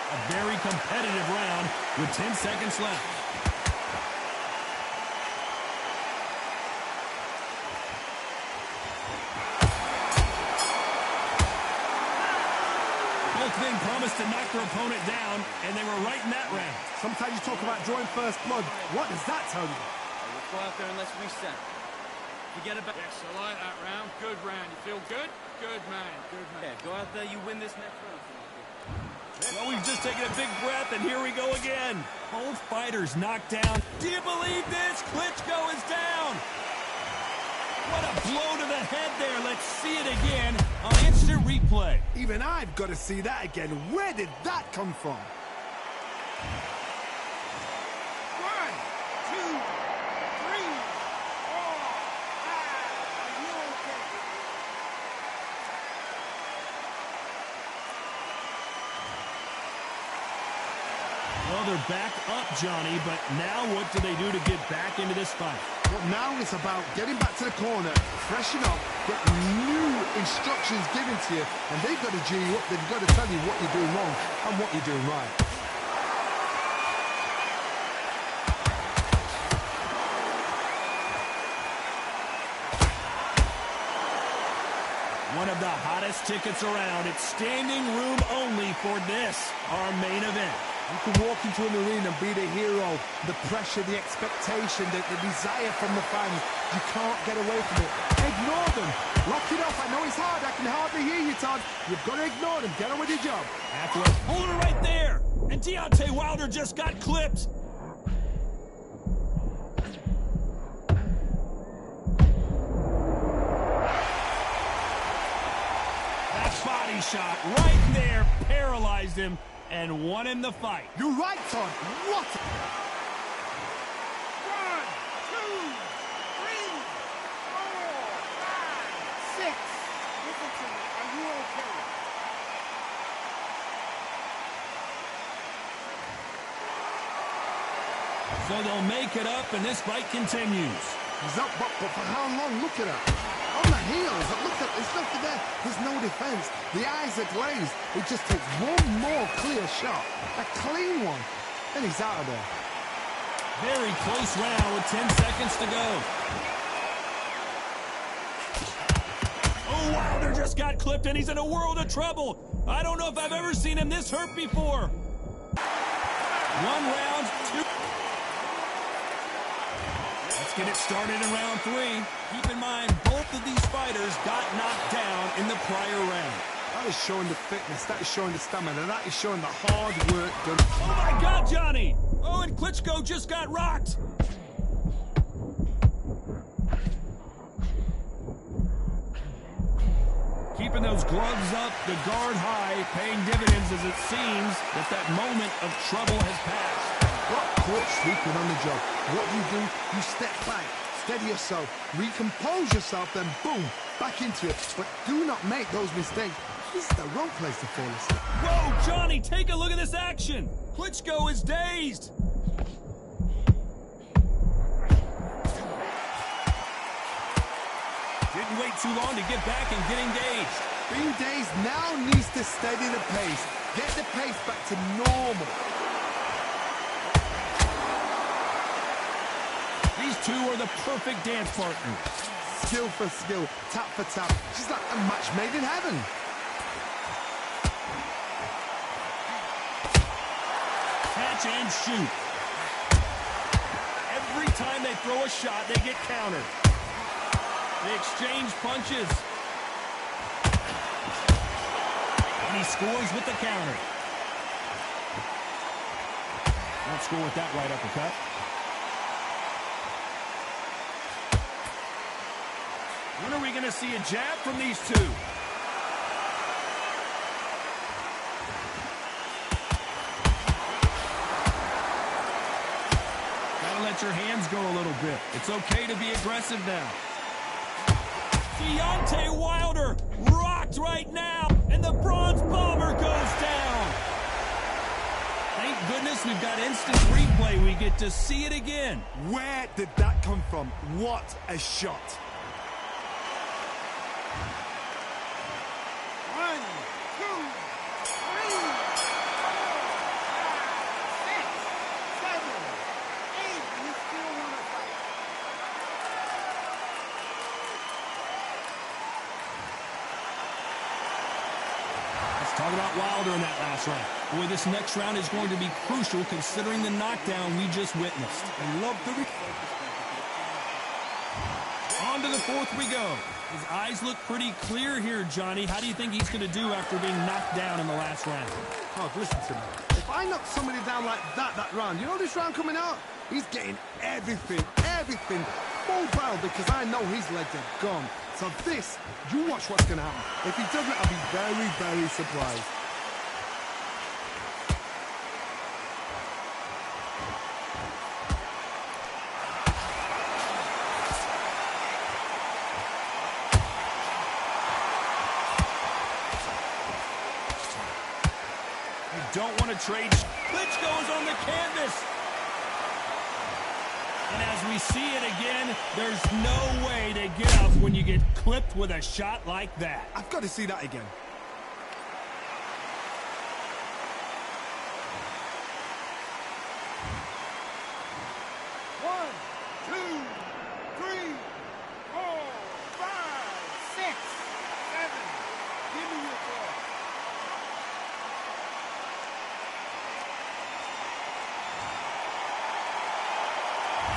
A very competitive round with 10 seconds left. Both men promised to knock their opponent down, and they were right in that round. Sometimes you talk about drawing first blood. What does that tell you? Let's go out there and let's reset. Forget about... Yes, I like that round. Good round. You feel good? Good man. Good man. Yeah, go out there, you win this next round. Well, we've just taken a big breath, and here we go again. Both fighters knocked down. Do you believe this? Klitschko is down. What a blow to the head there. Let's see it again on instant replay. Even I've got to see that again. Where did that come from? 1, 2, 3, 4, 5. Are you okay? Well, they're back up, Johnny, but now what do they do to get back into this fight? Well, now it's about getting back to the corner, freshen up, get new instructions given to you, and they've got to G you up. They've got to tell you what you're doing wrong and what you're doing right. One of the hottest tickets around. It's standing room only for this, our main event. You can walk into an arena and be the hero, the pressure, the expectation, the desire from the fans. You can't get away from it. Ignore them. Lock it off. I know it's hard. I can hardly hear you, Todd. You've got to ignore them. Get on with your job. Hold it right there. And Deontay Wilder just got clipped. That body shot right there paralyzed him and won him the fight. You're right, Todd. What? 1, 2, 3, 4, 5, 6. Listen to me. Are you okay? So they'll make it up, and this fight continues. He's up, but for how long? Look at that. On the heels. Look at it's nothing there. There's no defense. The eyes are glazed. It just takes one more clear shot. A clean one. And he's out of there. Very close round with 10 seconds to go. Oh, Wilder just got clipped, and he's in a world of trouble. I don't know if I've ever seen him this hurt before. 1 round, 2. Let's get it started in round 3. Keep in mind, both of these fighters got knocked down in the prior round. That is showing the fitness. That is showing the stamina. That is showing the hard work done. Oh, my God, Johnny. Oh, and Klitschko just got rocked. Keeping those gloves up, the guard high, paying dividends as it seems that moment of trouble has passed. Got caught sleeping on the job. What do? You step back, steady yourself, recompose yourself, then boom, back into it. But do not make those mistakes. This is the wrong place to fall asleep. Whoa, Johnny, take a look at this action. Klitschko is dazed. Didn't wait too long to get back and get engaged. Being dazed now needs to steady the pace. Get the pace back to normal. These two are the perfect dance partners. Skill for skill, tap for tap. She's like a match made in heaven. Catch and shoot. Every time they throw a shot, they get countered. They exchange punches. And he scores with the counter. Won't score with that right uppercut. When are we going to see a jab from these two? Gotta let your hands go a little bit. It's okay to be aggressive now. Deontay Wilder rocked right now, and the bronze bomber goes down. Thank goodness we've got instant replay. We get to see it again. Where did that come from? What a shot. 1, 2, 3, 4, Talk about Wilder in that last round. Boy, this next round is going to be crucial considering the knockdown we just witnessed. I love the... On to the fourth we go. His eyes look pretty clear here, Johnny. How do you think he's going to do after being knocked down in the last round? Oh, listen to me. If I knock somebody down like that round, you know this round coming out? He's getting everything, full barrel, because I know his legs are gone. So this, you watch what's going to happen. If he doesn't, I'll be very, very surprised. Don't want to trade. Klitschko is on the canvas. And as we see it again, there's no way to get up when you get clipped with a shot like that. I've got to see that again. One, two, three, four, five, six, seven. Give me your ball.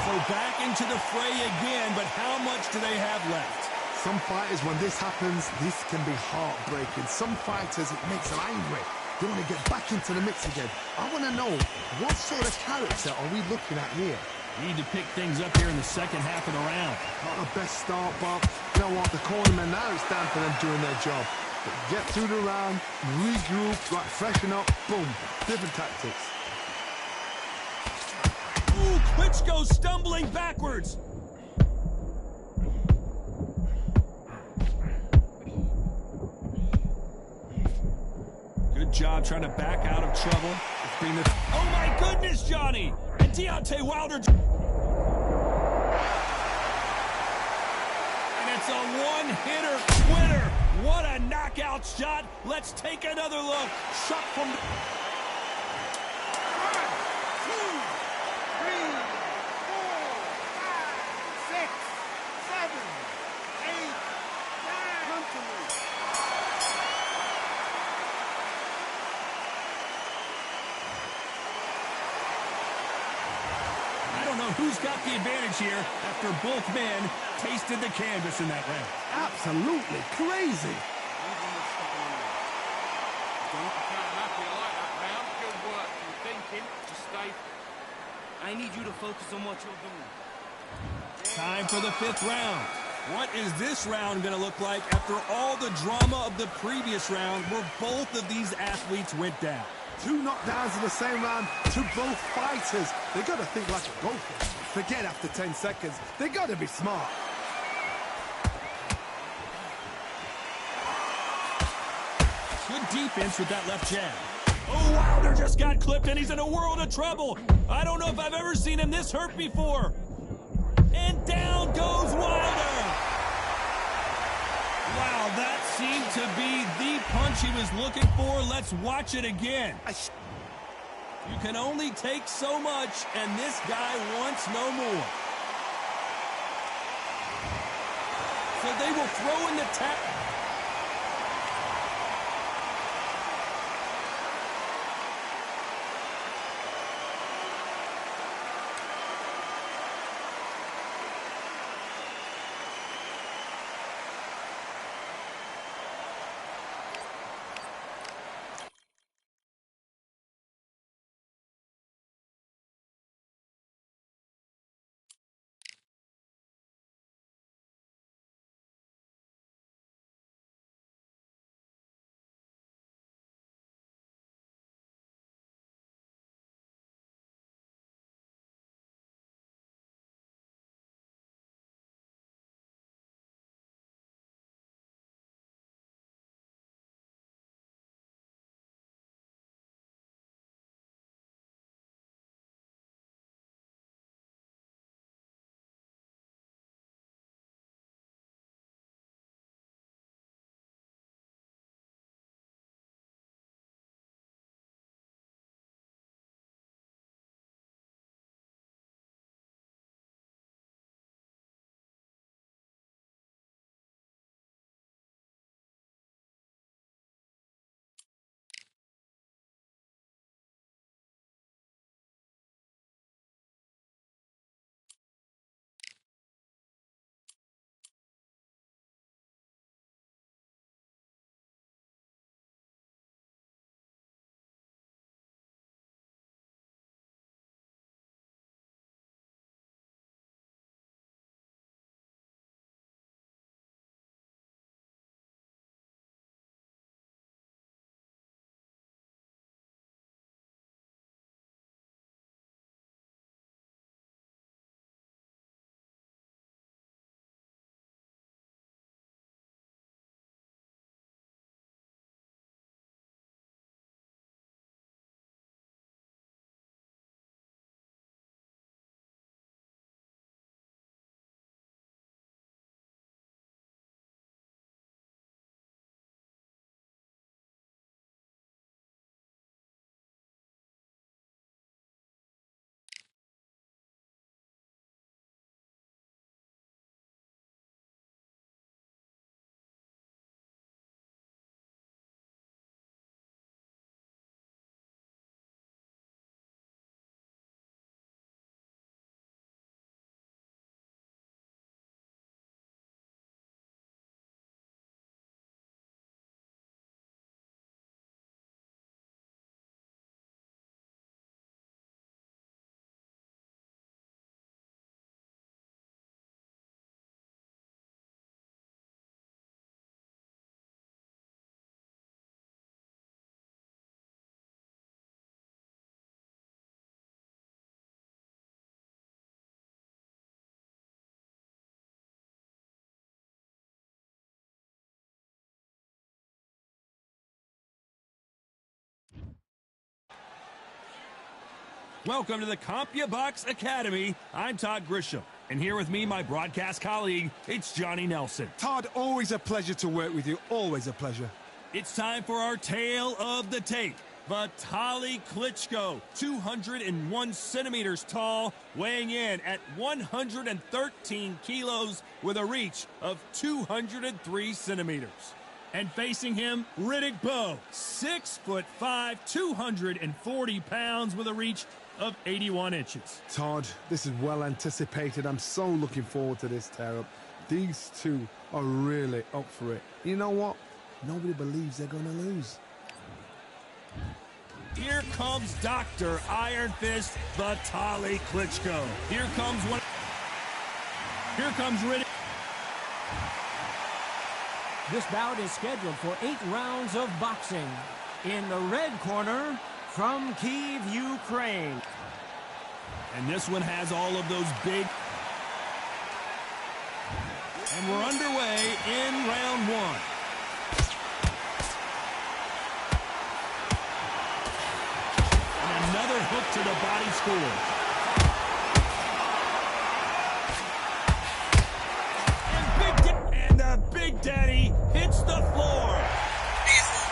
So back into the fray again, but how much do they have left? Some fighters, when this happens, this can be heartbreaking. Some fighters, it makes them angry. They want to get back into the mix again. I want to know, what sort of character are we looking at here? Need to pick things up here in the second half of the round. Not the best start, Bob. You know what, the cornermen, now it's down for them doing their job. But get through the round, regroup, like freshen up, boom. Different tactics. Ooh, Klitschko stumbling backwards. Good job trying to back out of trouble. Oh my goodness, Johnny! And Deontay Wilder. And it's a one-hitter quitter. What a knockout shot. Let's take another look. Shot from the... Who's got the advantage here after both men tasted the canvas in that round? Absolutely crazy. Good work. You're thinking. Just stay. I need you to focus on what you're doing. Time for the fifth round. What is this round going to look like after all the drama of the previous round where both of these athletes went down? 2 knockdowns in the same round to both fighters. They got to think like a golfer. Forget after 10 seconds. They got to be smart. Good defense with that left jab. Oh, Wilder just got clipped and he's in a world of trouble. I don't know if I've ever seen him this hurt before. And down goes Wilder. Wow, that seemed to be the punch he was looking for. Let's watch it again. You can only take so much, and this guy wants no more. So they will throw in the tap. Welcome to the CompuBox Academy. I'm Todd Grisham. And here with me, my broadcast colleague, it's Johnny Nelson. Todd, always a pleasure to work with you. Always a pleasure. It's time for our tale of the tape. Vitaly Klitschko, 201 centimeters tall, weighing in at 113 kilos with a reach of 203 centimeters. And facing him, Riddick Bowe, 6'5", 240 pounds with a reach of 81 inches. Todd, this is well anticipated. I'm so looking forward to this tear-up. These two are really up for it. You know what? Nobody believes they're going to lose. Here comes Dr. Iron Fist, Vitaly Klitschko. Here comes Riddick. This bout is scheduled for 8 rounds of boxing. In the red corner, from Kyiv, Ukraine. And this one has all of those big... And we're underway in round 1. And another hook to the body scores. And the Big Daddy hits the floor.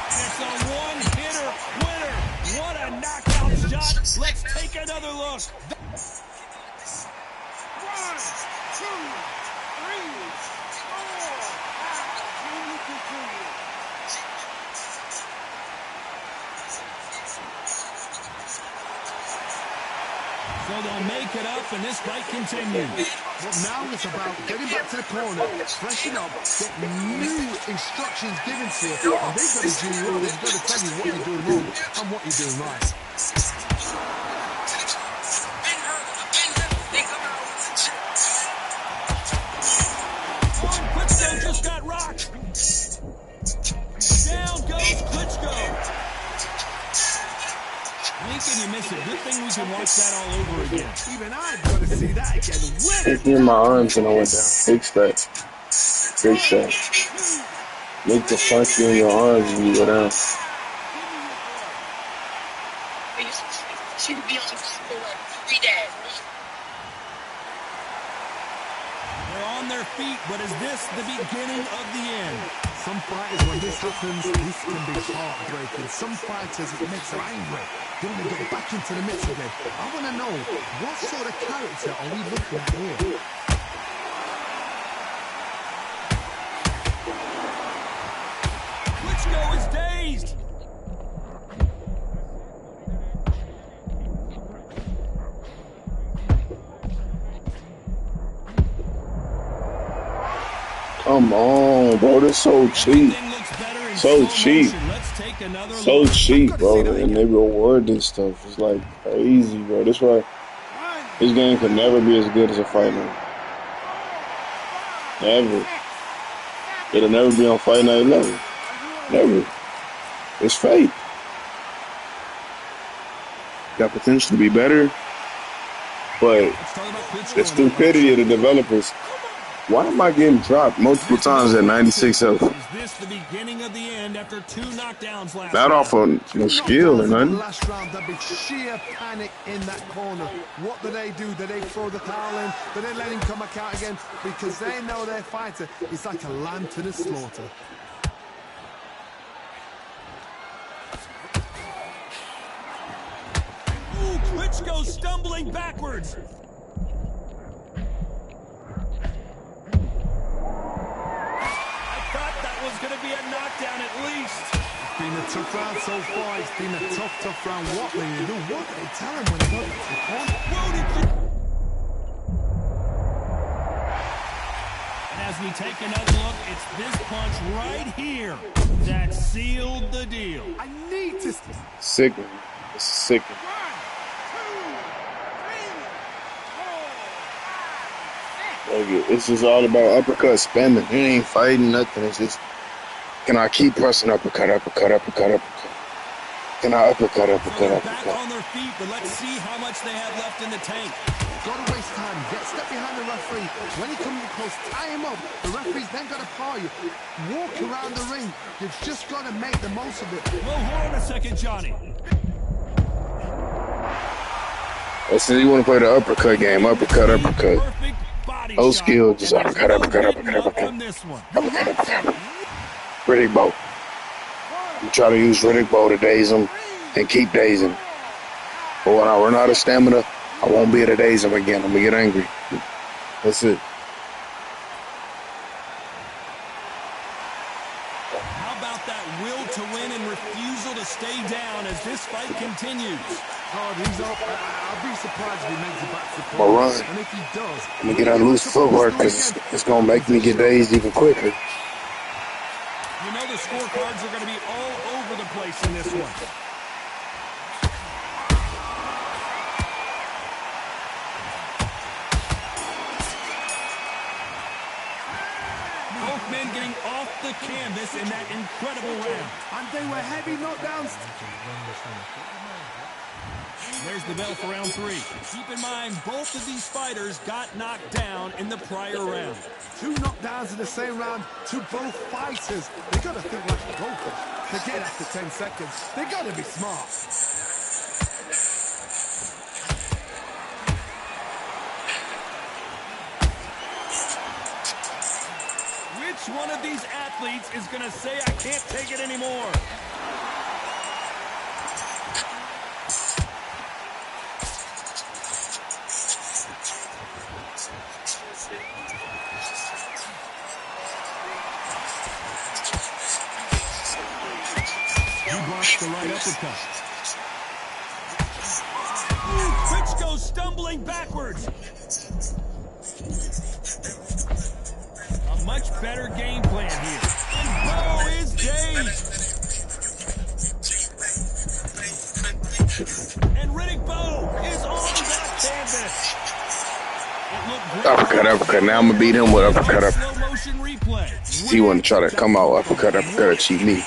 And it's a one-hitter winner. What a knockout shot. Let's take another look. 1, 2, 3, 4. So they'll make it up, and this fight continues. But now it's about getting back to the corner, freshen up, get new instructions given to you, and they've got to do you wrong. They've got to tell you what you're doing wrong and what you're doing right. Klitschko just got rocked. Down goes Klitschko. Can you miss it? Good thing we can watch that all over again. Even I've got to see that again. Hit me in my arms and I went down. Fix that. Fix that. Make the punch you in your arms when you go down. They're on their feet, but is this the beginning of the end? Some fighters, when this happens, this can be heartbreaking. Some fighters, it makes them angry. They want to get back into the mix again. I want to know, what sort of character are we looking at here? Klitschko is dazed. Come on, bro. That's so cheap. So cheap. So cheap, bro. And they reward this stuff. It's like crazy, bro. That's why this game could never be as good as a Fight Night. Never. It'll never be on Fight Night level. Never. It's fake. Got potential to be better, but the stupidity of the developers. Why am I getting dropped multiple times at 96 health? Is this the beginning of the end after 2 knockdowns last Not off of no skill or nothing. Last round, there'll be sheer panic in that corner. What do? Do they throw the towel in? Do they let him come back out again? Because they know their fighter is like a lamb to the slaughter. Ooh, Klitschko stumbling backwards. Was going to be a knockdown at least. It's been a tough round so far. It's been a tough round. What will you do? What do they tell him when he goes to the corner? And as we take another look, it's this punch right here that sealed the deal. I need to... Sickening. It's sickening. 1, 2, 3, 4. It's just all about uppercut spamming. It ain't fighting nothing. It's just, can I keep pressing uppercut? Can I uppercut? Back on their feet, but let's see how much they have left in the tank. Got to waste time. Get step behind the referee. When he comes close, tie him up. The referee's then got to paw you. Walk around the ring. You've just got to make the most of it. Well, hold on a second, Johnny. Listen, you want to play the uppercut game. Uppercut. No skill, just uppercut. Riddick bow. I'm trying to use Riddick bow to daze him and keep dazing. But when I run out of stamina, I won't be able to daze him again. I'm going to get angry. That's it. How about that will to win and refusal to stay down as this fight continues? I'll be surprised if he makes it back to the I'm going to run. And if he does, I'm going to get on loose footwork because it's going to make me get dazed even quicker. You know the scorecards are going to be all over the place in this one. Both men getting off the canvas in that incredible round. And they were heavy knockdowns. There's the bell for round 3. Keep in mind, both of these fighters got knocked down in the prior round. 2 knockdowns in the same round to both fighters. They got to think like a goalkeeper. They get after 10 seconds. They got to be smart. Which one of these athletes is going to say, I can't take it anymore? The right uppercut. Klitschko stumbling backwards. A much better game plan here. And Bo is dazed. And Riddick Bowe is on that canvas. Uppercut. Now I'm going to beat him with uppercut. He want to try to come out uppercut, cheat me.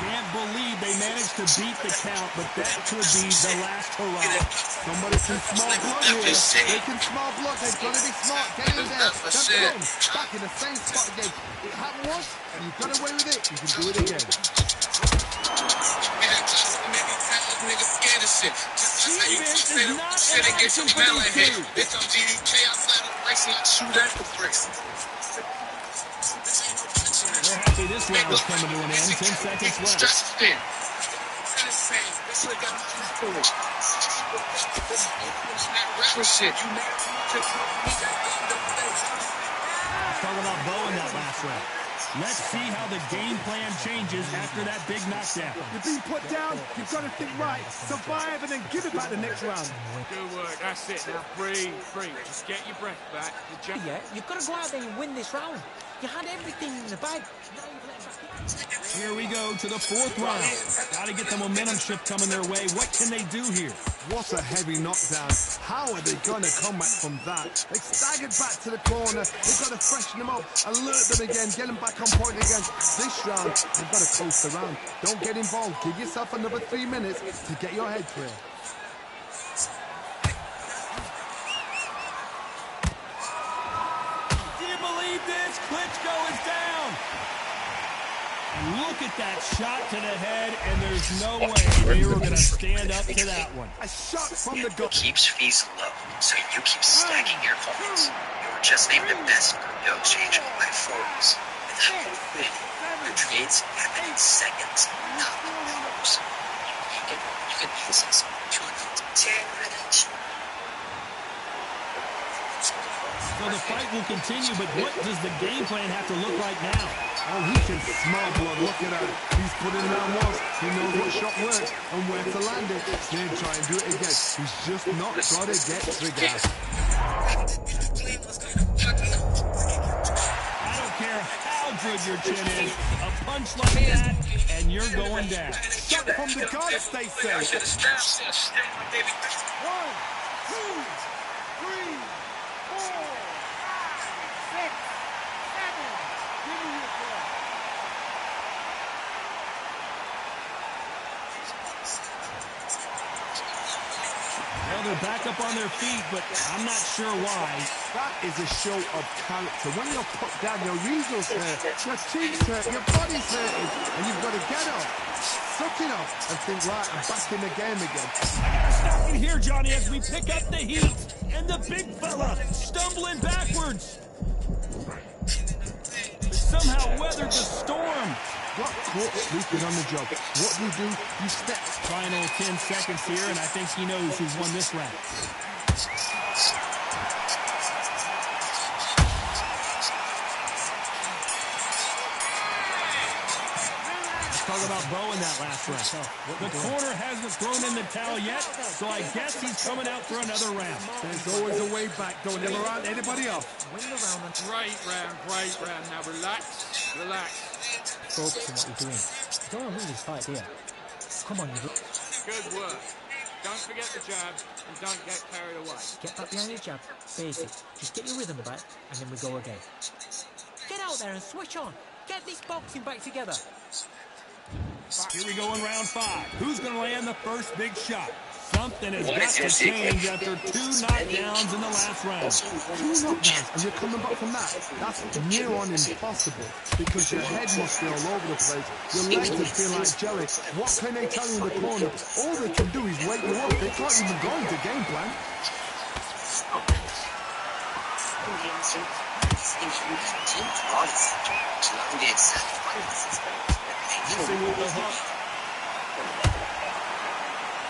Can't believe they managed to beat the count, but that could be the last hurrah. Somebody can smell blood here. They can smell blood. They've got to be smart. Get in there. That's them. Back in the same spot again. It happened once, and you got away with it. You can do it again. Defense is not an option for these We're happy this round is coming to an end. 10 seconds left. Talking about Bo in that last round. Let's see how the game plan changes after that big knockdown. You've been put down. You've got to think right. Survive and then give it back the next round. Good work. That's it. Now breathe. Just get your breath back. Yeah, you've got to go out there and win this round. You had everything in the bag. Here we go to the 4th round. Got to get the momentum shift coming their way. What can they do here? What a heavy knockdown. How are they going to come back from that? They staggered back to the corner. They've got to freshen them up, alert them again, get them back on point again. This round, they've got to coast around. Don't get involved. Give yourself another 3 minutes to get your head clear. Do you believe this? Klitschko is down. Look at that shot to the head, and there's no way they were going to stand up to that one. A shot from the goal. Keeps fees low, so you keep stacking your points. You were just named the best crypto exchange by Forbes. With Liquidity, your trades happen in seconds, not hours. You can access 210 credits. So the fight will continue, but what does the game plan have to look like now? Oh, he can smell blood. Look at that. He's put it down once. He knows what shot works and where to land it. Then try and do it again. He's just not got to get triggered. I don't care how good your chin is. A punch like that, and you're going down. Shot from the guard, stay safe. 1, 2, 3, 4, 5, 6, 7. Give me your breath. Well, they're back up on their feet, but I'm not sure why. That is a show of character. When you're put down, your weasels hurt, your cheeks hurt, your body's hurting, and you've got to get up, suck it up, and think, right, I'm back in the game again. I gotta stop you here, Johnny, as we pick up the heat, and the big fella stumbling backwards. Somehow weathered the storm. Got caught sleeping on the job. What do? You step. Final 10 seconds here, and I think he knows who's won this round. Let's talk about Bo in that last round. The corner hasn't thrown in the towel yet, so I guess he's coming out for another round. There's always a way back. Don't never round anybody off. Great round, great round. Now relax, relax. Focus on what you're doing. You don't want to lose this fight here. Come on, you. Good work. Don't forget the jab and don't get carried away. Get back behind your jab. Basic. Just get your rhythm back, and then we go again. Get out there and switch on. Get this boxing back together. Here we go in round 5. Who's going to land the first big shot? Something has got to change after 2 knockdowns in the last round. 2 knockdowns, and you're coming back from that. That's near on impossible, because your head must be all over the place. Your legs must feel like jelly. What can they tell you in the corner? All they can do is wake you up. They can't even go into game plan.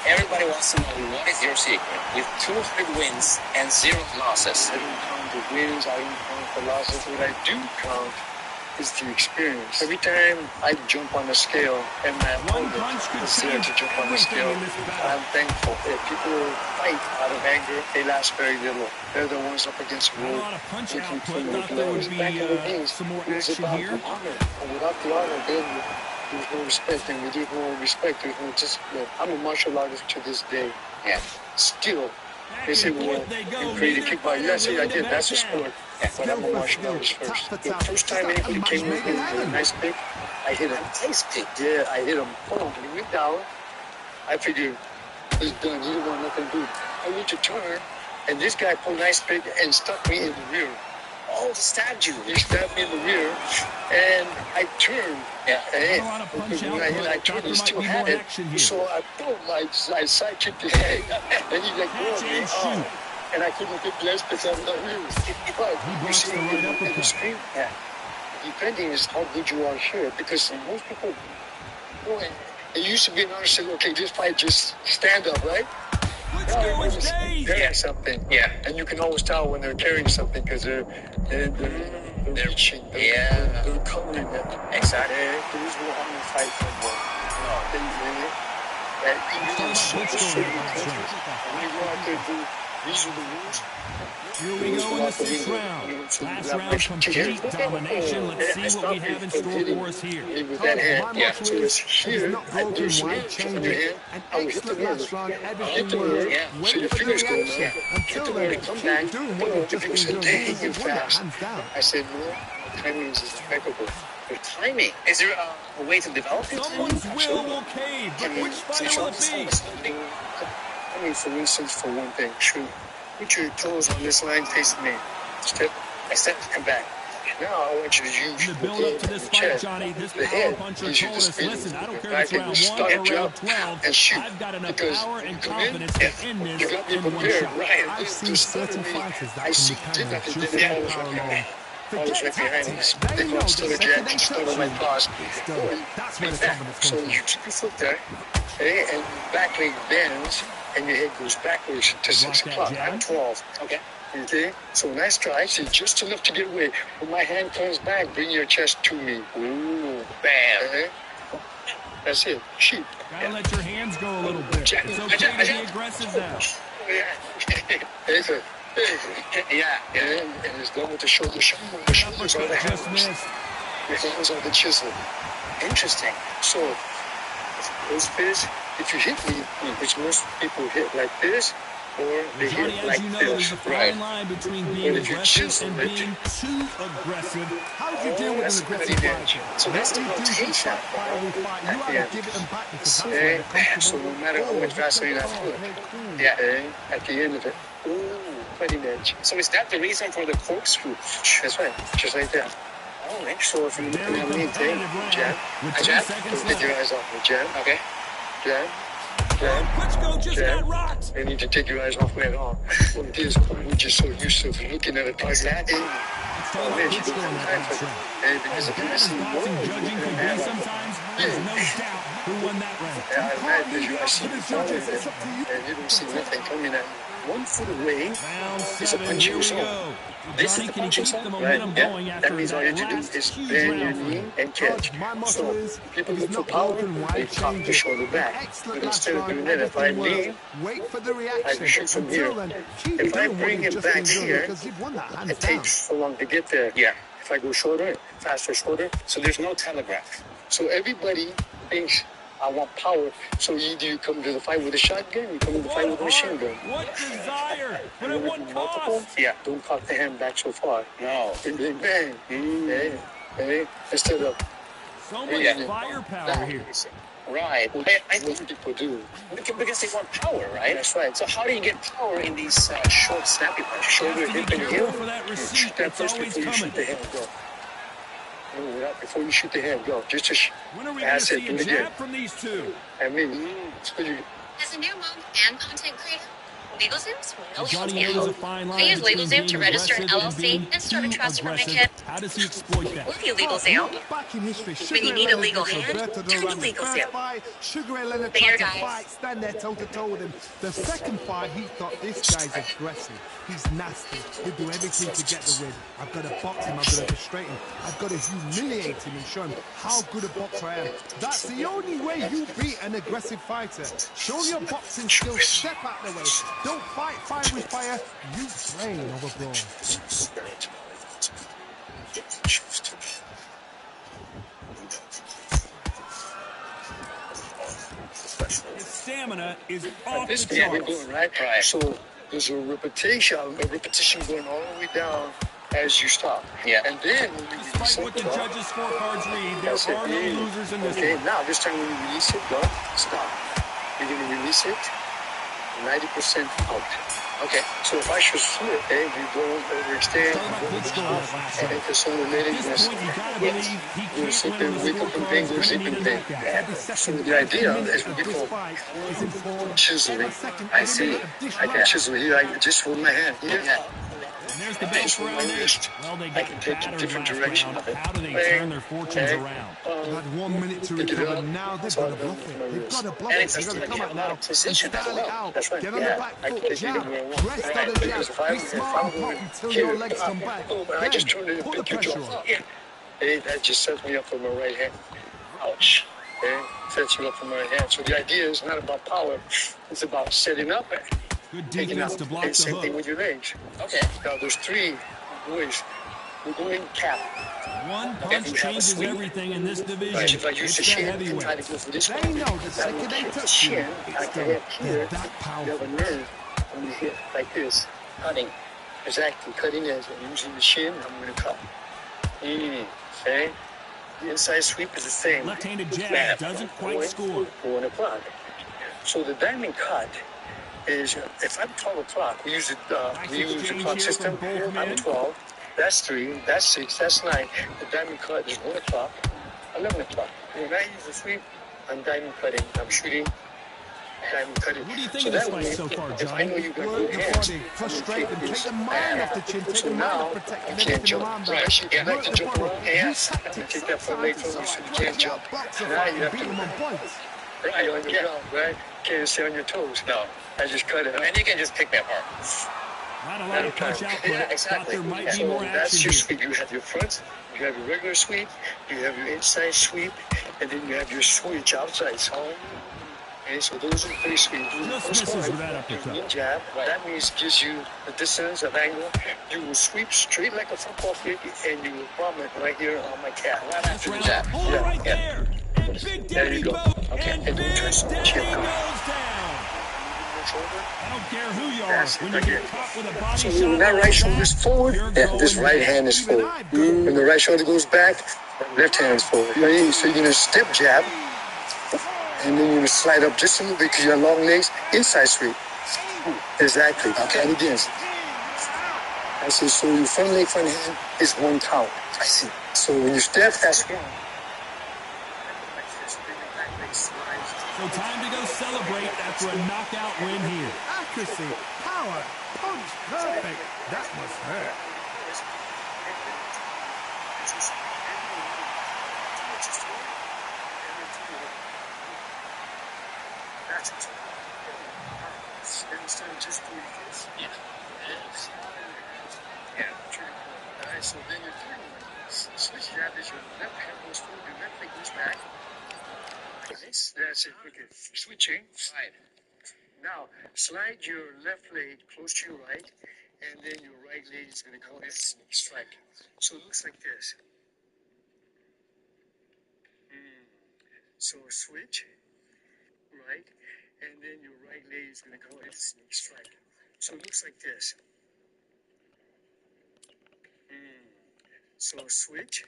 Everybody wants to know what is your secret with 200 wins and 0 losses. I don't count the wins, I don't count the losses. What I do count is the experience. Every time I jump on the scale and my opponent is there to jump on the scale, I'm thankful. If people fight out of anger, they last very little. They're the ones up against the road. A lot of punch output. Thought there would be some more action here. And without the honor, then there's no respect, and with no respect, there's no discipline. I'm a martial artist to this day. Yeah. Still, they say, well, you created kickboxing. Yes, I did. That's a sport. Yeah. But I'm a martial artist first. The first time anybody came with me with a nice pick, I hit him. Nice pick. Yeah, I hit him. Boom. He went down. I figured, it's done. He didn't want nothing to do. I went to turn, and this guy pulled a nice pick and stuck me in the rear. Oh, he stabbed you. He stabbed me in the rear, and I turned. Yeah. And when I turned, he still had it. So I pulled my side kicked his head, and he like rolled me out. And I couldn't get less because I'm not real. But you see, in the street, depending is how good you are here. Because most people, it used to be an artist said, okay, this fight just stand up, right? They're carrying something. Yeah. And you can always tell when they're carrying something because they're reaching. They're covering it. Exactly. There is no harm in fight no more. No. And even in certain when you go out there and do, these are the rules. Here we go in the 6th round. Last round, complete domination. Let's see what we have in store for us here. With that hand, so it's here, I do some hands on your hand, I will hit the nerve. Hit the nerve, so your fingers go down. Hit the nerve, come back, the people say, dang, you're fast. I said, no, timing is impeccable. Your timing. Is there a way to develop it? Someone's will cave, but which fighter will it be? I mean, for instance, for one thing, shoot. Put your toes on this line facing me. Step by step, come back. Now I want you to use the build up to this fight, Johnny. This power puncher told us, listen, I don't care if it's round 1 or round 12. I've got enough power and confidence to end this in one shot. Right. I've seen certain fighters that can be kind of just power alone. Always right behind him. They go still a jab, still on my paws. That's where the confidence comes from. So you keep your foot there, okay, and back leg bends, and your head goes backwards to 6 o'clock. I'm 12. Okay? So nice try. See, just enough to get away. When my hand comes back, bring your chest to me. Ooh, bam. Okay? That's it. Shoot. Gotta let your hands go a little bit. It's okay to be aggressive now. And it's done with the shoulder. The shoulders are the hands. The hands are the chisel. Interesting. So, those fists, if you hit me, which most people hit like this, or they Johnny, hit as like you know, this. there's a fine line between being aggressive and being too aggressive. How do you deal with an aggressive fighter? So that's the rotation. You have to give it them back because that's where they're comfortable. So no matter how much Vaseline I put, at the end of it, cutting edge. So is that the reason for the corkscrew? That's right, just like that. Oh, so if you're looking at me, jab, don't take your eyes off me, jab, okay, jab, jab, Klitschko just got rocked. You need to take your eyes off me at all. Well, this we're just so used to looking at it like that. Oh man, she don't have time for that. And because if you see more, Judging can be sometimes, there's no doubt who won that round. yeah, I'm mad because I see the phone and you don't see nothing coming at me. 1 foot away is a punching zone. This is the punching zone, right? Yeah. That means all you have to do is bend your knee and catch. So people look for power, they pop the shoulder back. But instead of doing that, if I lean, I shoot from here. If I bring it back here, it takes so long to get there. Yeah. If I go shorter, faster, shorter. So there's no telegraph. So everybody thinks I want power. So either you come to the fight with a shotgun, you come to the fight with a machine gun. What desire? But at what cost? Yeah, don't cock the hand back so far. No. Bang, bang, bang. Hey, instead of... So much firepower here. Right. Well, I think people do. Because they want power, right? That's right. So how do you get power in these short, snappy punches? Shoulder, hip, and heel. Shoot that first before you shoot the hand. Go. Before you shoot the hand, go. Just to when are we going to see a jab from these two? I mean, as a new mom and content creator, LegalZoom's no Johnny help knows a me. fine I line use between LegalZoom to being register an aggressive LLC and and start a being trust too for my aggressive. kid. How does he exploit that? With you, LegalZoom. Back in history, When you need a legal hand, turn to LegalZoom. Skrillagorrilla11 There, tried to guys. fight, stand there toe-to-toe with him. The second fight, he thought, this guy's aggressive. He's nasty. He'll do everything to get the win. I've got to box him. I've got to frustrate him. I've got to humiliate him and show him how good a boxer I am. That's the only way you beat an aggressive fighter. Show your boxing skills. Step out the way. Don't fight fire with fire. You train over brawl. His stamina is off this the is we're charts. going right. So there's a repetition going all the way down as you stop. Yeah. And then when you release Despite what the judges' scorecards read, there are no losers in this okay, one. now this time when you release it, go, stop. You're going to release it 90% out. Okay. So if I should slip, you don't overextend, and if it's unrelated, you'll sit there, wake up in pain, go sleep in pain. So the idea is we call chiseling. I see. I can chisel here. I just hold my hand here. And there's the bell for round 8. Well, they got battered last round. How do they turn their fortunes around? They've had 1 minute to recover. Now they've got to bluff it. They've got to bluff it. They've got to come out now and style it out. Get on the back foot, jab. Rest on the jab. Be smart and pop until your legs come back. Then put the pressure on. Hey, that just sets me up for my right hand. Ouch. Okay? Sets you up for my right hand. So the idea is not about power. It's about setting up and Good taking out. defense to block And the same thing hook. with your legs. Okay. Now there's 3 ways. We're going cap. One punch changes everything in this division. Right, if I use the It's the shin, I try heavyweight. to go for this They one. know the second they touch you, I it's can done. hit here. They're that You have powerful. a nerve when you hit like this. Cutting. Exactly, cutting edge. I'm using the shin, I'm going to cut. Okay? The inside sweep is the same. Left-handed jab doesn't quite score. 1 o'clock. So the diamond cut is, if I'm 12 o'clock, we use the clock system. I'm 12. That's 3. That's 6. That's 9. The diamond cut is 1 o'clock. 11 o'clock. When I use the sweep, I'm diamond cutting. I'm shooting. Diamond cutting. What do you think So of this that fight way, so far, if I know Johnny? you got Work good the hands, body, frustrate them, take the mind off the chin, take the mind off protecting everything around that. Right, you like to Work the jump body, around. use Yes. tactics, Take that step front leg side from to you so side, you can't break jump. out, box Now apart, you and have beat to them on points. right on your ground, right? Can't stay on your toes. No. I just cut it. And you can just pick me apart. Not a lot of punch output. Yeah, Thought exactly. there might be So more that's action your here. sweep. You have your front, you have your regular sweep, you have your inside sweep, and then you have your switch outside. So, okay, so those are the 3 sweeps. Just misses with that uppercut. Jab. That means gives you the distance of angle. You will sweep straight like a football kick, and you will bomb it right here on my calf. Right after the jab. Hold it right there. And Big There Daddy you go. goes. Okay. And And Big then Daddy chin goes up. down. shoulder. I don't care who you are. When you get caught with a body So shot when that right shoulder is forward, this right hand is forward. When the right shoulder goes back, left hand is forward. So you're going to step jab, and then you're going to slide up just a little bit because you have long legs, inside sweep. Exactly. Okay. And again. I see. So your front leg, front hand is one count. I see. So when you step, that's one. So time to go celebrate after a knockout win here. Accuracy, power, punch, perfect. That must hurt. Instead of just doing this. Yeah. Alright, so then your third one, switch jab is your left hand goes forward, your left leg goes back. Nice. That's it. Okay. Switching. Right. Now, slide your left leg close to your right, and then your right leg is going to go and strike. So it looks like this. So switch, right, and then your right leg is going to go and strike. So it looks like this. So switch.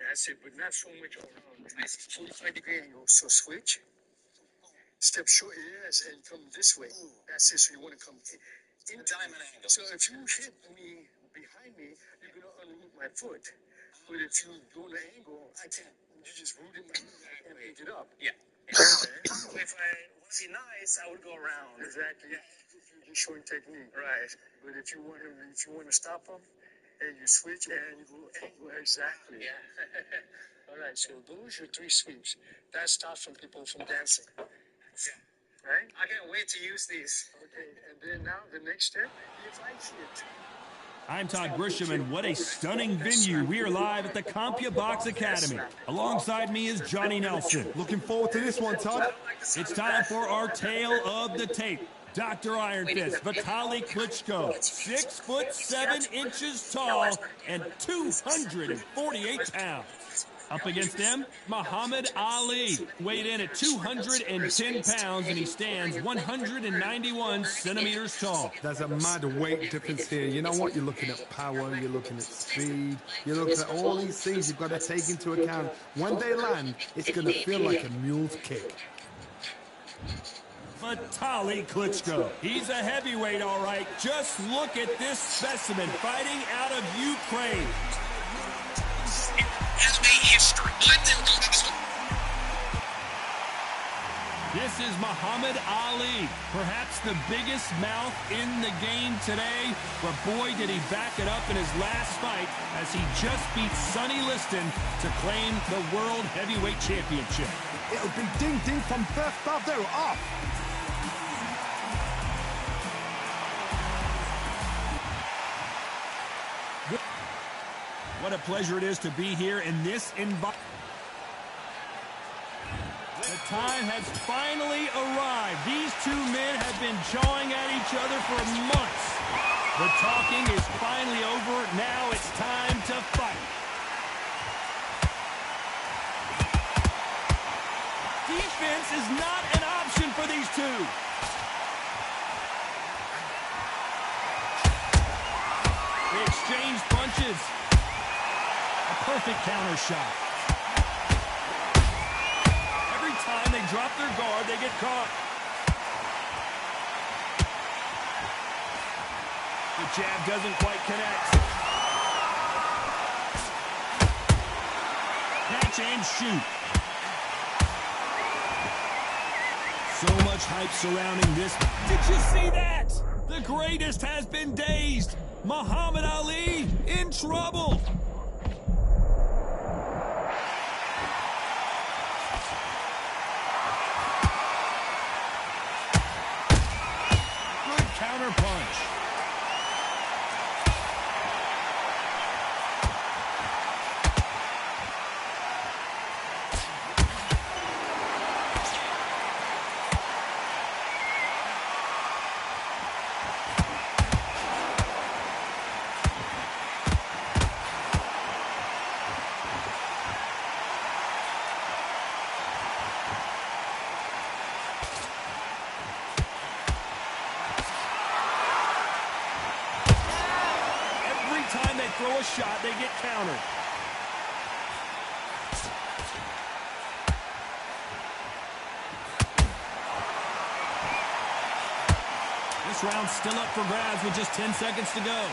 That's it, but not so much all around. 45-degree angle. So switch. Step short, yes, and come this way. That's it. So you want to come in diamond angle. So if you hit me behind me, you're going to unroot my foot. But if you go to angle, I can't. You just root in my foot and pick it up. Yeah. If I want to be nice, I would go around. Exactly. Yeah. You're showing technique. Right. But if you want to stop them, and you switch and you go angle. Exactly. Yeah. All right. So those are 3 sweeps. That stops some people from dancing. Yeah. Right? I can't wait to use these. Okay. And then now the next step, if I see it. I'm Todd Grisham, and what a stunning venue. We are live at the CompuBox Academy. Alongside me is Johnny Nelson. Looking forward to this one, Todd. It's time for our tale of the tape. Dr. Iron Fist, Vitaly Klitschko, 6'7" tall and 248 pounds. Up against them, Muhammad Ali, weighed in at 210 pounds, and he stands 191 centimeters tall. There's a mad weight difference here. You know what? You're looking at power, you're looking at speed, you're looking at all these things you've got to take into account. When they land, it's going to feel like a mule's kick. Vitaly Klitschko. He's a heavyweight, all right. Just look at this specimen fighting out of Ukraine. MMA history. This is Muhammad Ali, perhaps the biggest mouth in the game today, but boy did he back it up in his last fight as he just beat Sonny Liston to claim the World Heavyweight Championship. It'll be ding-ding from first off. They're off. What a pleasure it is to be here in this environment. The time has finally arrived. These two men have been jawing at each other for months. The talking is finally over. Now it's time to fight. Defense is not an option for these two. They exchange punches. A perfect counter shot. Every time they drop their guard, they get caught. The jab doesn't quite connect. Catch and shoot. So much hype surrounding this. Did you see that? The greatest has been dazed. Muhammad Ali in trouble. Good counter punch. throw a shot, they get countered. This round's still up for grabs with just 10 seconds to go.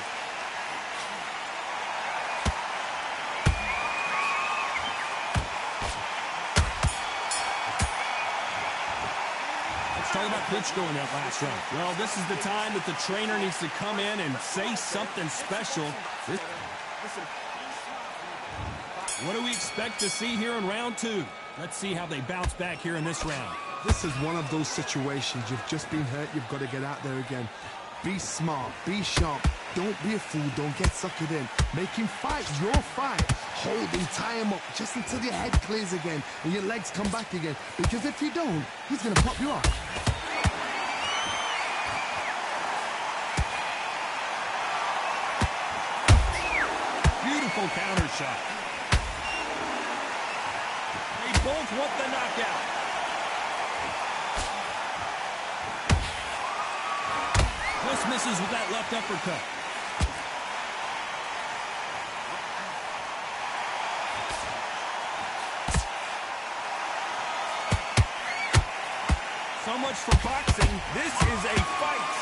Let's talk about Klitschko in that last round. Well, this is the time that the trainer needs to come in and say something special. What do we expect to see here in round 2? Let's see how they bounce back here in this round. This is one of those situations. You've just been hurt. You've got to get out there again. Be smart. Be sharp. Don't be a fool. Don't get suckered in. Make him fight your fight. Hold him, tie him up just until your head clears again and your legs come back again. Because if you don't, he's going to pop you off. Beautiful counter shot. They both want the knockout. Just misses with that left uppercut. So much for boxing. This is a fight.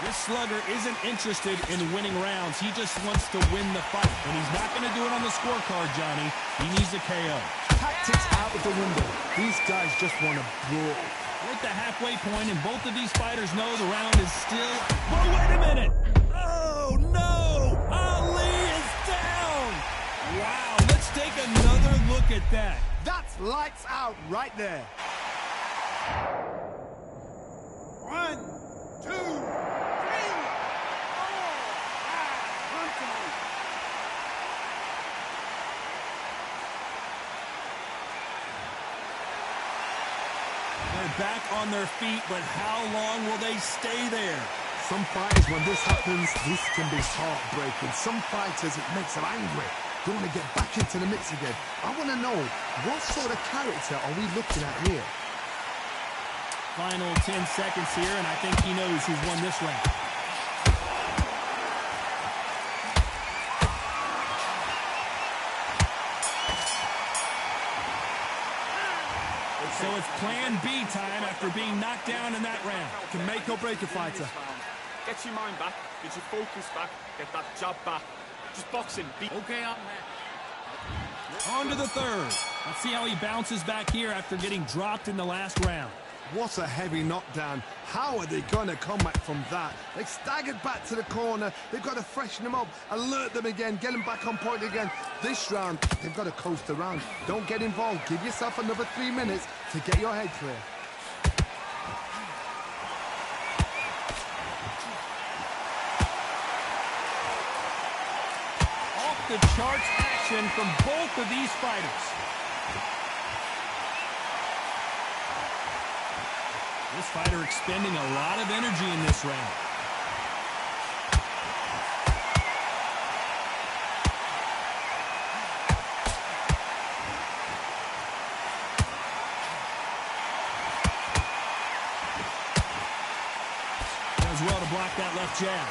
This slugger isn't interested in winning rounds. He just wants to win the fight. And he's not going to do it on the scorecard, Johnny. He needs a KO. Tactics out of the window. These guys just want to brawl. We're at the halfway point, and both of these fighters know the round is still... But wait a minute! Oh, no! Ali is down! Wow, let's take another look at that. That's lights out right there. 1, 2, 3, 4, 5, They're back on their feet, but how long will they stay there? Some fighters, when this happens, this can be heartbreaking. Some fighters, it makes them angry. They want to get back into the mix again. I want to know, what sort of character are we looking at here? Final 10 seconds here, and I think he knows who's won this round. So it's plan B time after being knocked down in that round. Can make or break a fighter. Get your mind back, get your focus back, get that jab back. Just boxing. Okay, on to the third. Let's see how he bounces back here after getting dropped in the last round. What a heavy knockdown. How are they going to come back from that? They staggered back to the corner. They've got to freshen them up, alert them again, get them back on point again. This round, they've got to coast around. Don't get involved. Give yourself another 3 minutes to get your head clear. Off the charts action from both of these fighters. This fighter expending a lot of energy in this round. Does well to block that left jab.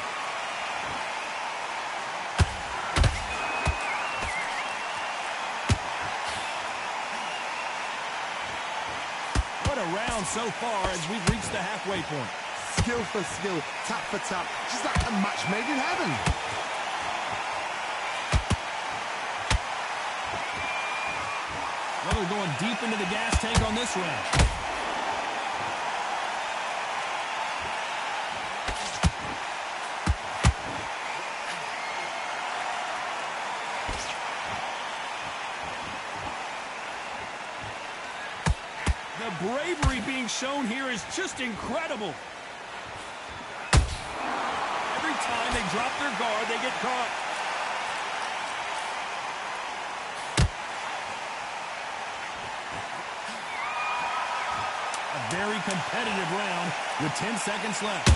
What a round so far as we've reached the halfway point. Skill for skill, tap for tap, just like a match made in heaven. Well, they're going deep into the gas tank on this round. The bravery being shown here is just incredible. Every time they drop their guard, they get caught. A very competitive round with 10 seconds left.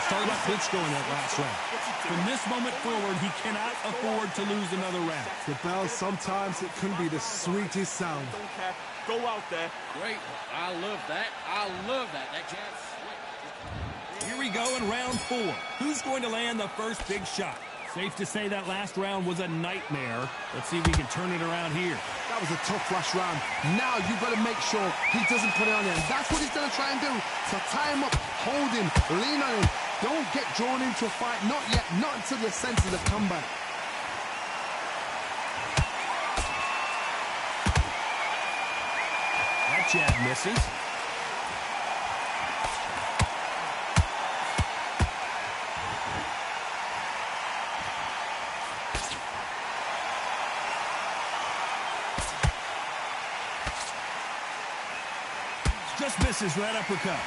Let's talk about Klitschko in that last round. What's he From this moment forward, he cannot afford to lose another round. The bell, sometimes it can be the sweetest sound. Don't care. Go out there. Great. I love that. I love that. That jab slick. Here we go in round 4. Who's going to land the first big shot? Safe to say that last round was a nightmare. Let's see if we can turn it around here. That was a tough last round. Now you've got to make sure he doesn't put it on him. That's what he's going to try and do. So tie him up, hold him, lean on him. Don't get drawn into a fight. Not yet. Not until your senses have come back. That jab misses. Just misses that uppercut.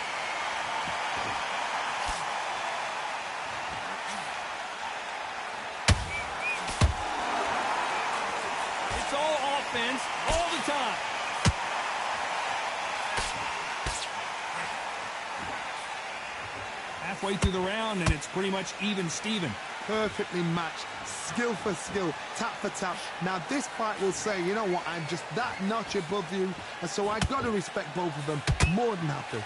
It's all offense all the time. Halfway through the round, and it's pretty much even Steven. Perfectly matched, skill for skill, tap for tap. Now this fight will say, you know what, I'm just that notch above you, and so I got to respect both of them more than happy.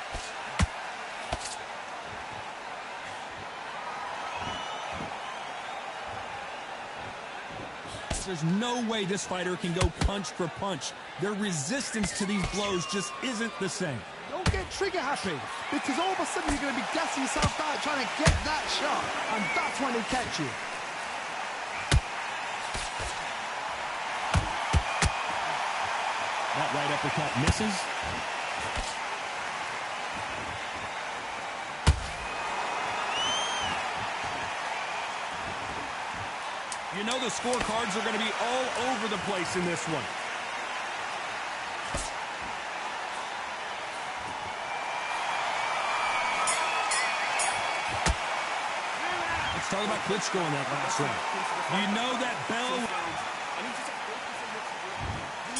There's no way this fighter can go punch for punch. Their resistance to these blows just isn't the same. Don't get trigger happy, because all of a sudden you're going to be gassing yourself out trying to get that shot, and that's when they catch you. That right uppercut misses. You know the scorecards are going to be all over the place in this one. Let's talk about Klitschko in that last round. You know that bell.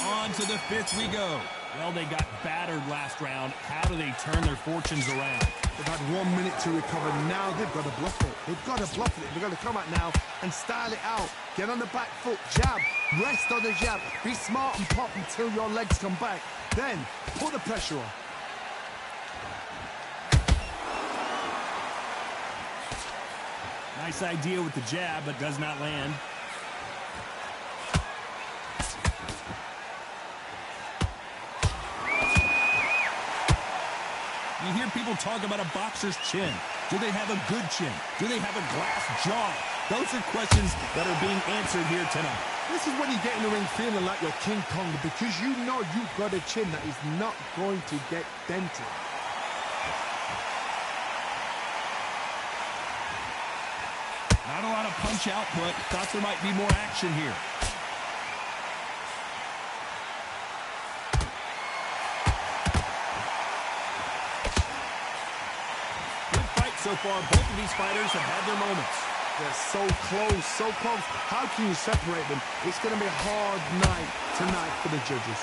On to the 5th we go. Well, they got battered last round. How do they turn their fortunes around? They've had 1 minute to recover. Now they've got to bluff it. They've got to bluff it. They've got to come out now and style it out. Get on the back foot, jab, rest on the jab. Be smart and pop until your legs come back. Then put the pressure on. Nice idea with the jab, but does not land. You hear people talk about a boxer's chin. Do they have a good chin? Do they have a glass jaw? Those are questions that are being answered here tonight. This is when you get in the ring feeling like you're King Kong, because you know you've got a chin that is not going to get dented. Not a lot of punch output. Thought there might be more action here. So far, both of these fighters have had their moments. They're so close, so close. How can you separate them? It's going to be a hard night tonight for the judges.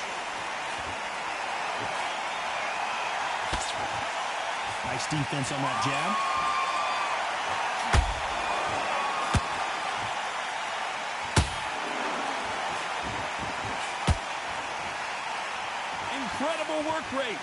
Nice defense on that jab. Incredible work rate.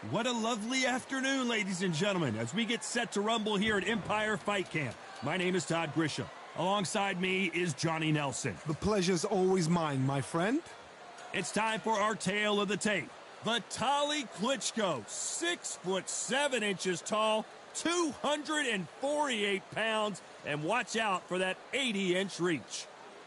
What a lovely afternoon, ladies and gentlemen, as we get set to rumble here at Empire Fight Camp. My name is Todd Grisham. Alongside me is Johnny Nelson. The pleasure's always mine, my friend. It's time for our tale of the tape. Vitaly Klitschko, 6'7" tall, 248 pounds, and watch out for that 80-inch reach.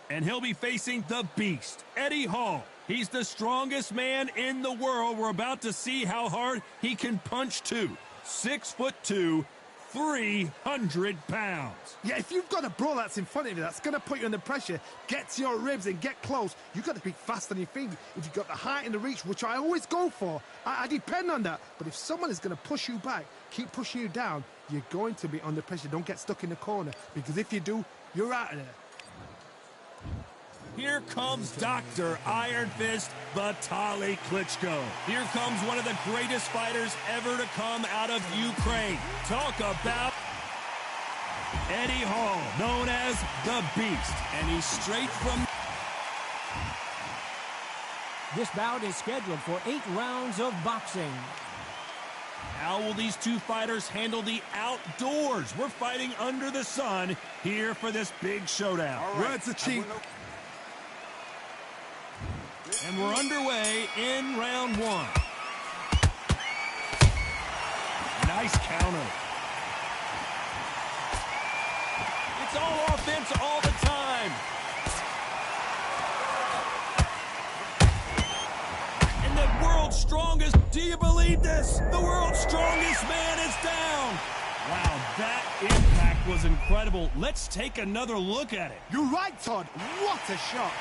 And he'll be facing the beast, Eddie Hall. He's the strongest man in the world. We're about to see how hard he can punch too. 6'2", 300 pounds. Yeah, if you've got a brawl that's in front of you, that's going to put you under pressure, get to your ribs and get close, you've got to be fast on your feet. If you've got the height and the reach, which I always go for, I depend on that. But if someone is going to push you back, keep pushing you down, you're going to be under pressure. Don't get stuck in the corner, because if you do, you're out of there. Here comes Dr. Iron Fist Vitaly Klitschko. Here comes one of the greatest fighters ever to come out of Ukraine. Talk about Eddie Hall, known as the Beast. And he's straight from... This bout is scheduled for 8 rounds of boxing. How will these two fighters handle the outdoors? We're fighting under the sun here for this big showdown. Words are cheap. And we're underway in round 1. Nice counter. It's all offense all the time. And the world's strongest, do you believe this? The world's strongest man is down. Wow, that impact was incredible. Let's take another look at it. You're right, Todd. What a shot.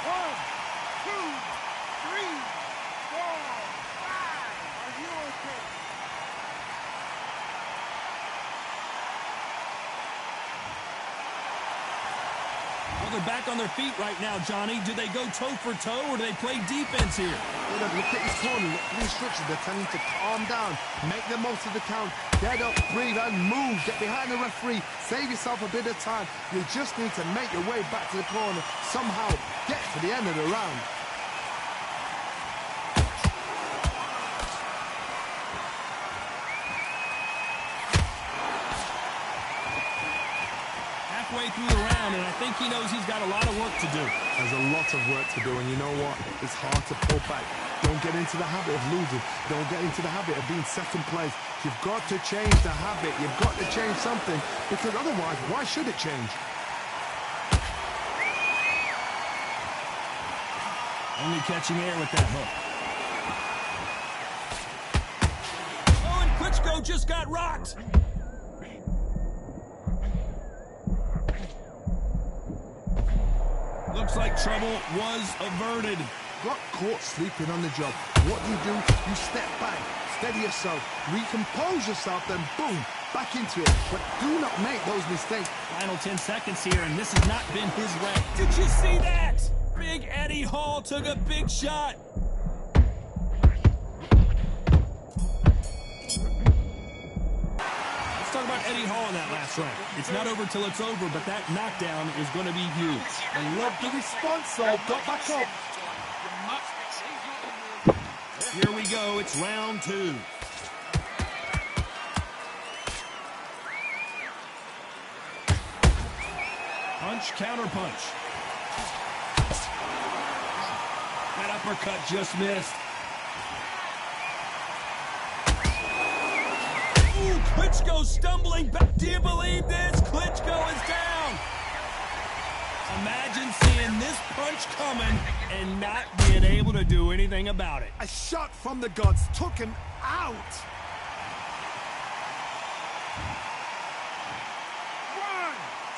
1, 2, 3, 4, 5. Are you okay? Well, they're back on their feet right now, Johnny. Do they go toe for toe or do they play defense here? Well, look at his corner. Look at the instructions. They're telling him to calm down, make the most of the count, get up, breathe, and move. Get behind the referee. Save yourself a bit of time. You just need to make your way back to the corner. Somehow get to the end of the round. Halfway through the round, and I think he knows he's got a lot of work to do. There's a lot of work to do, and you know what? It's hard to pull back. Don't get into the habit of losing. Don't get into the habit of being second place. You've got to change the habit. You've got to change something, because otherwise, why should it change? Only catching air with that hook. Oh, and Klitschko just got rocked. Looks like trouble was averted. Got caught sleeping on the job. What do? You step back, steady yourself, recompose yourself, then boom, back into it. But do not make those mistakes. Final 10 seconds here, and this has not been his way. Did you see that? Big Eddie Hall took a big shot. Let's talk about Eddie Hall in that last round. It's not over till it's over, but that knockdown is going to be huge. I love the response, though. Got back up. Here we go. It's round 2. Punch, counter punch. That uppercut just missed. Ooh, Klitschko stumbling back. Do you believe this? Klitschko is down. Imagine seeing this punch coming and not being able to do anything about it. A shot from the gods took him out. 1,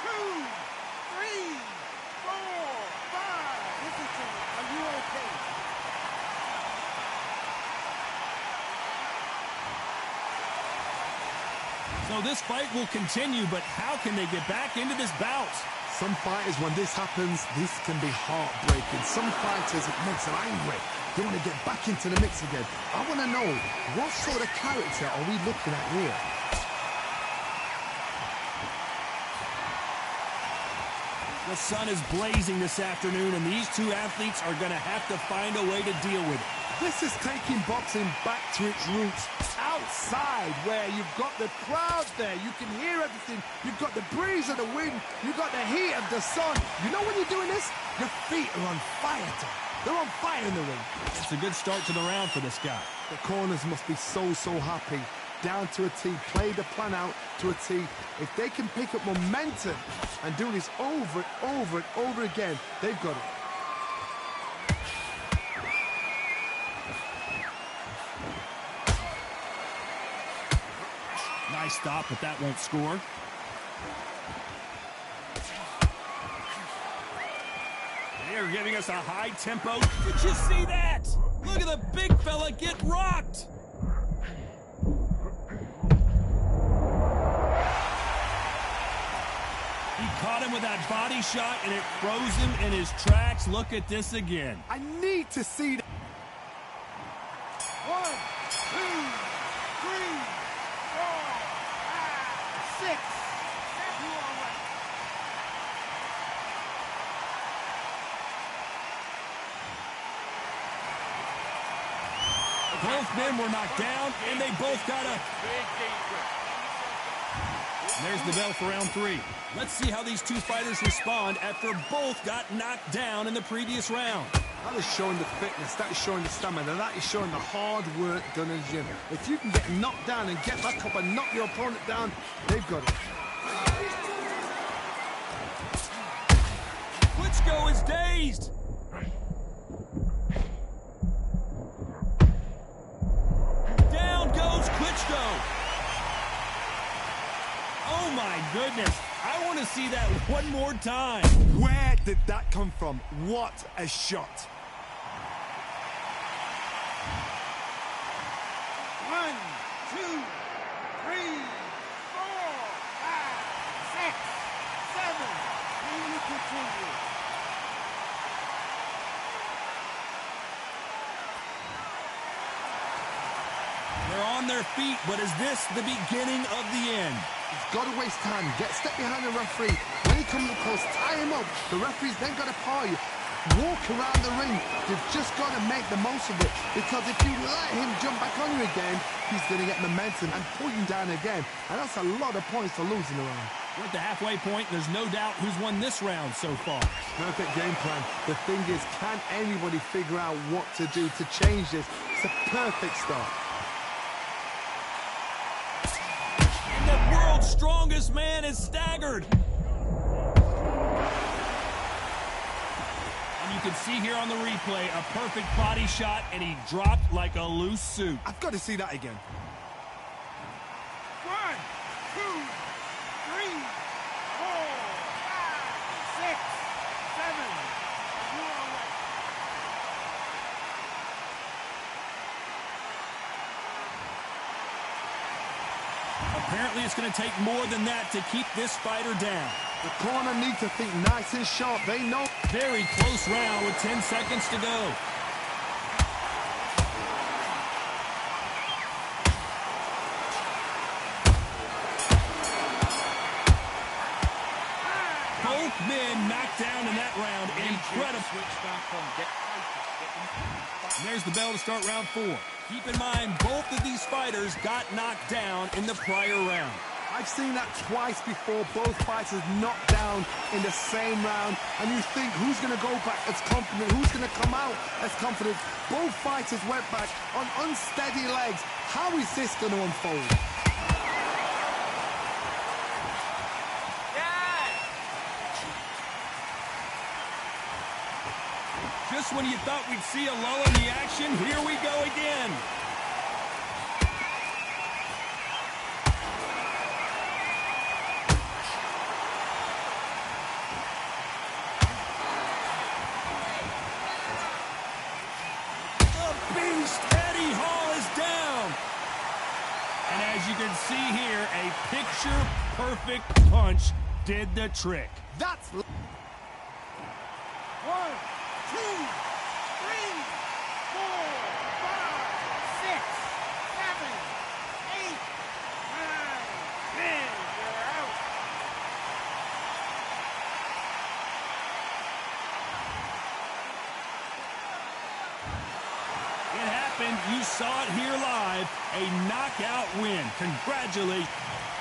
2, 3, 4, 5. Listen to me. Are you okay? So this fight will continue, but how can they get back into this bout? Some fighters, when this happens, this can be heartbreaking. Some fighters, it makes them angry. They want to get back into the mix again. I want to know, what sort of character are we looking at here? The sun is blazing this afternoon, and these two athletes are going to have to find a way to deal with it. This is taking boxing back to its roots. Outside, where you've got the crowd there, you can hear everything. You've got the breeze of the wind, you've got the heat of the sun. You know when you're doing this, your feet are on fire, Tom. They're on fire in the ring. It's a good start to the round for this guy. The corners must be so happy. Down to a T, play the plan out to a T. If they can pick up momentum and do this over and over again, they've got it. Nice stop, but that won't score. They're giving us a high tempo. Did you see that? Look at the big fella get rocked. He caught him with that body shot, and it froze him in his tracks. Look at this again. I need to see that. 1, 2, 3, 4, 5, 6. Both men were knocked down, and they both got up. There's the bell for round 3. Let's see how these two fighters respond after both got knocked down in the previous round. That is showing the fitness, that is showing the stamina, that is showing the hard work done in the gym. If you can get knocked down and get back up and knock your opponent down, they've got it. Klitschko is dazed. Down goes Klitschko. Oh my goodness. I want to see that one more time. Where did that come from? What a shot. 1, 2, 3, 4, 5, 6, 7. And continue. They're on their feet, but is this the beginning of the end? He's got to waste time. Get step behind the referee. When he comes close, tie him up. The referee's then got to paw you. Walk around the ring. You've just got to make the most of it. Because if you let him jump back on you again, he's going to get momentum and pull you down again. And that's a lot of points to lose in the round. We're at the halfway point. There's no doubt who's won this round so far. Perfect game plan. The thing is, can anybody figure out what to do to change this? It's a perfect start. The world's strongest man is staggered. And you can see here on the replay a perfect body shot, and he dropped like a loose suit. I've got to see that again. 1, 2, 3, 4, 5, 6, 7. Apparently, it's going to take more than that to keep this fighter down. The corner needs to think nice and sharp. They know. Very close round with 10 seconds to go. Both men knocked down in that round. Incredible. There's the bell to start round 4. Keep in mind, both of these fighters got knocked down in the prior round. I've seen that twice before, both fighters knocked down in the same round, and you think, who's going to go back as confident, who's going to come out as confident? Both fighters went back on unsteady legs. How is this going to unfold? Just when you thought we'd see a lull in the action, here we go again. The beast, Eddie Hall, is down. And as you can see here, a picture-perfect punch did the trick. That's... 1, 2, 3, 4, 5, 6, 7, 8, 9, 10. You're out. It You saw it here live. A knockout win. Congratulations.